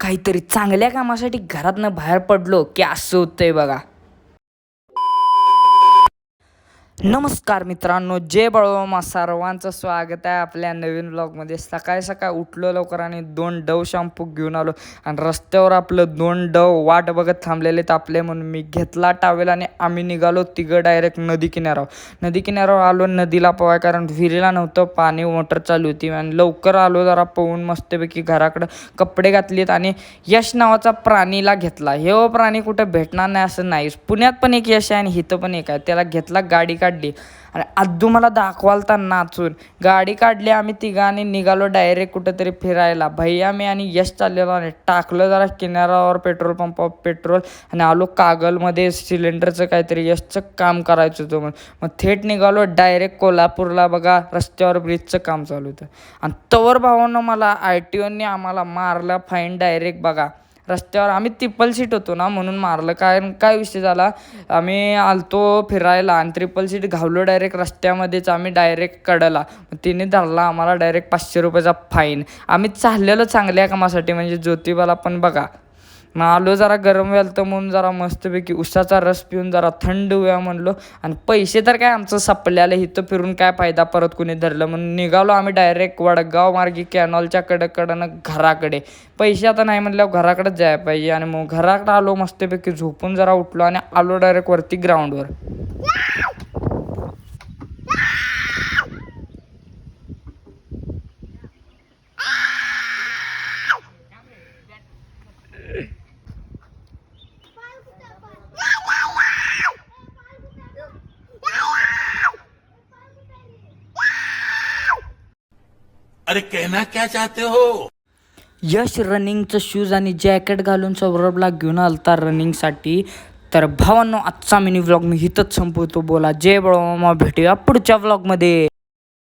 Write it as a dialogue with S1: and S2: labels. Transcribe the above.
S1: काहीतरी चांगल्या कामासाठी घरातनं बाहेर पडलो की असं होतंय बघा. नमस्कार मित्रांनो, जय बळवामा, सर्वांचं स्वागत आहे आपल्या नवीन ब्लॉगमध्ये. सकाळी सकाळी उठलो लवकर आणि 2 डव शॅम्पू घेऊन आलो आणि रस्त्यावर आपलं 2 डव वाट बघत थांबलेले तापले म्हणून मी घेतला टावेल आणि आम्ही निघालो तिघं डायरेक्ट नदी किनाऱ्यावर आलो नदीला पोहाय, कारण विहिरीला नव्हतं पाणी, मोटर चालू होती आणि लवकर आलो. जरा पोहून मस्तपैकी घराकडं कपडे घातलेत आणि यश नावाचा प्राणीला घेतला. हे प्राणी कुठं भेटणार नाही असं नाही, पुण्यात पण एक यश आहे आणि इथं पण एक आहे. त्याला घेतला, गाडी काढली आणि आद्दू मला दाखवालता नाचून. गाडी काढली, आम्ही तिघांनी निघालो डायरेक्ट कुठंतरी फिरायला. भैया मी आणि यश चाललेलो आणि टाकलं जरा किनाऱ्यावर पेट्रोल पंपावर पेट्रोल आणि आलो कागलमध्ये सिलेंडरचं काहीतरी यशचं काम करायचं होतं मग थेट निघालो डायरेक्ट कोल्हापूरला. बघा रस्त्यावर ब्रिजचं काम चालू होतं आणि तवर भावानं मला RTOने आम्हाला मारलं फाईन डायरेक्ट. बघा रस्त्यावर आम्ही ट्रिपल सीट होतो ना म्हणून मारलं. काय विषय झाला, आम्ही आलतो फिरायला आणि ट्रिपल सीट घावलो डायरेक्ट रस्त्यामध्येच. आम्ही डायरेक्ट कडला, तिने धरला आम्हाला डायरेक्ट 500 रुपयाचा फाईन. आम्ही चाललेलो चांगल्या कामासाठी म्हणजे ज्योतिबाला. पण बघा मग आलो, जरा गरम व्हायला तर म्हणून जरा मस्तपैकी उसाचा रस पिऊन जरा थंड होऊया म्हणलो. आणि पैसे तर काय आमचं सपल्यालं, इथं फिरून काय फायदा, परत कुणी धरलं म्हणून निघालो आम्ही डायरेक्ट वडगाव मार्गी कॅनॉलच्या कडनं घराकडे. पैसे आता नाही म्हटल्यावर घराकडेच जायला पाहिजे. आणि मग घराकडे आलो, मस्तपैकी झोपून जरा उठलो आणि आलो डायरेक्ट वरती ग्राउंडवर.
S2: अरे कहना क्या चाहते हो?
S1: यश रनिंगचं शूज आणि जॅकेट घालून सौरभला घेऊन आलता रनिंगसाठी. तर भावांनो, आजचा मिनी व्लॉग मी इथंच संपवतो. बोला जय बळवामा, भेटूया पुढच्या व्लॉगमध्ये.